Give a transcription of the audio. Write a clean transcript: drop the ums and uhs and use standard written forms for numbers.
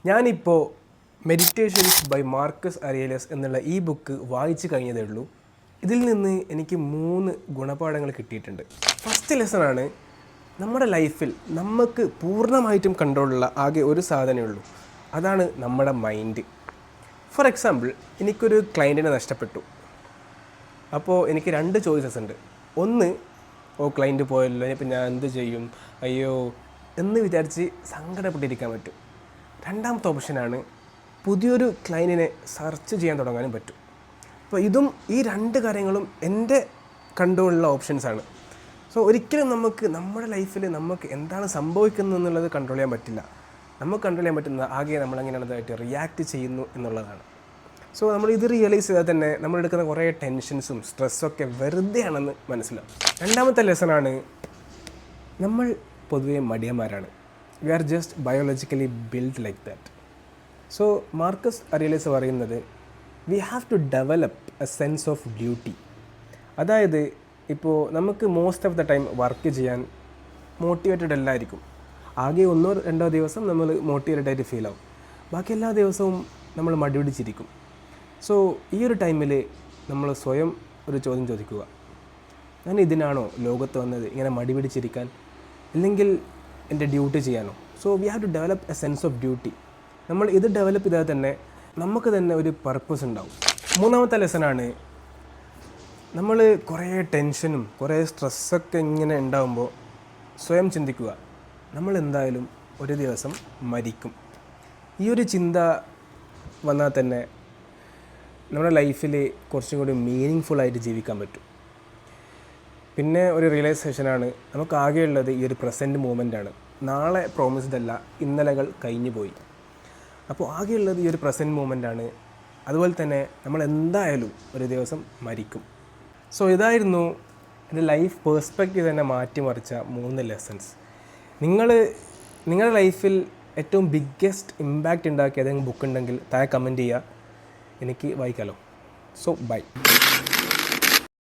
ഞാനിപ്പോൾ meditations by Marcus അരിയലസ് എന്നുള്ള ഈ ബുക്ക് വായിച്ചു കഴിഞ്ഞതേ ഉള്ളൂ. ഇതിൽ നിന്ന് എനിക്ക് 3 ഗുണപാഠങ്ങൾ കിട്ടിയിട്ടുണ്ട്. ഫസ്റ്റ് ലെസണാണ്, നമ്മുടെ ലൈഫിൽ നമുക്ക് പൂർണ്ണമായിട്ടും കൺട്രോളുള്ള ആകെ ഒരു സാധനമേ ഉള്ളൂ, അതാണ് നമ്മുടെ മൈൻഡ്. ഫോർ എക്സാമ്പിൾ, എനിക്കൊരു ക്ലയൻറ്റിനെ നഷ്ടപ്പെട്ടു. അപ്പോൾ എനിക്ക് 2 ചോയ്സസ് ഉണ്ട്. ഒന്ന്, ക്ലയൻറ്റ് പോയല്ലോ, ഇനിയിപ്പോൾ ഞാൻ എന്ത് ചെയ്യും, അയ്യോ എന്ന് വിചാരിച്ച് സങ്കടപ്പെട്ടിരിക്കാൻ പറ്റും. രണ്ടാമത്തെ ഓപ്ഷനാണ്, പുതിയൊരു ക്ലയൻറ്റിനെ സെർച്ച് ചെയ്യാൻ തുടങ്ങാനും പറ്റും. അപ്പോൾ ഈ 2 കാര്യങ്ങളും എൻ്റെ കൺട്രോളിലുള്ള ഓപ്ഷൻസാണ്. സോ ഒരിക്കലും നമുക്ക് നമ്മുടെ ലൈഫിൽ നമുക്ക് എന്താണ് സംഭവിക്കുന്നത് എന്നുള്ളത് കൺട്രോൾ ചെയ്യാൻ പറ്റില്ല. നമുക്ക് കൺട്രോൾ ചെയ്യാൻ പറ്റുന്നത് ആകെ നമ്മളെങ്ങനെയാണതായിട്ട് റിയാക്ട് ചെയ്യുന്നു എന്നുള്ളതാണ്. സോ നമ്മളിത് റിയലൈസ് ചെയ്താൽ തന്നെ നമ്മളെടുക്കുന്ന കുറേ ടെൻഷൻസും സ്ട്രെസ്സൊക്കെ വെറുതെയാണെന്ന് മനസ്സിലാവും. രണ്ടാമത്തെ ലെസണാണ്, നമ്മൾ പൊതുവേ മടിയന്മാരാണ്. We are just biologically build like that. So Marcus Aurelius പറയുന്നത്, we have to develop a sense of duty. അതായത് ഇപ്പോൾ നമുക്ക് most of the time work ചെയ്യാൻ മോട്ടിവേറ്റഡ് അല്ലായിരിക്കും. ആകെ 1-2 ദിവസം നമ്മൾ മോട്ടിവേറ്റഡ് ആയിട്ട് ഫീൽ ആവും. ബാക്കി എല്ലാ ദിവസവും നമ്മൾ മടി പിടിച്ചിരിക്കും. സോ ഈ ഒരു ടൈമിൽ നമ്മൾ സ്വയം ഒരു ചോദ്യം ചോദിക്കുക, ഞാൻ ഇതിനാണോ ലോകത്ത് വന്നത്, ഇങ്ങനെ മടി പിടിച്ചിരിക്കാൻ, അല്ലെങ്കിൽ എൻ്റെ ഡ്യൂട്ടി ചെയ്യാനോ? So we have to develop a sense of duty. നമ്മൾ ഇത് ഡെവലപ്പ് ചെയ്താൽ തന്നെ നമുക്ക് തന്നെ ഒരു പർപ്പസ് ഉണ്ടാവും. മൂന്നാമത്തെ ലെസണാണ്, നമ്മൾ കുറേ ടെൻഷനും കുറേ സ്ട്രെസ്സൊക്കെ ഇങ്ങനെ ഉണ്ടാകുമ്പോൾ സ്വയം ചിന്തിക്കുക, നമ്മൾ എന്തായാലും ഒരു ദിവസം മരിക്കും. ഈ ഒരു ചിന്ത വന്നാൽ തന്നെ നമ്മുടെ ലൈഫിൽ കുറച്ചും കൂടി മീനിങ് ഫുള്ളായിട്ട് ജീവിക്കാൻ പറ്റും. പിന്നെ ഒരു റിയലൈസേഷനാണ്, നമുക്ക് ആകെയുള്ളത് ഈ ഒരു പ്രസൻറ്റ് മൂമെൻ്റാണ്. നാളെ പ്രോമിസ്ഡ് അല്ല, ഇന്നലകൾ കഴിഞ്ഞു പോയി. അപ്പോൾ ആകെയുള്ളത് ഈ ഒരു പ്രസൻറ്റ് മൂമെൻ്റാണ്. അതുപോലെ തന്നെ നമ്മൾ എന്തായാലും ഒരു ദിവസം മരിക്കും. സോ ഇതായിരുന്നു എൻ്റെ ലൈഫ് പേഴ്സ്പെക്റ്റീവ് തന്നെ മാറ്റിമറിച്ച 3 ലെസൺസ്. നിങ്ങളുടെ ലൈഫിൽ ഏറ്റവും ബിഗ്ഗസ്റ്റ് ഇമ്പാക്റ്റ് ഉണ്ടാക്കിയ ഏതെങ്കിലും ബുക്ക് ഉണ്ടെങ്കിൽ താഴെ കമൻറ്റ് ചെയ്യുക, എനിക്ക് വായിക്കാമല്ലോ. So by.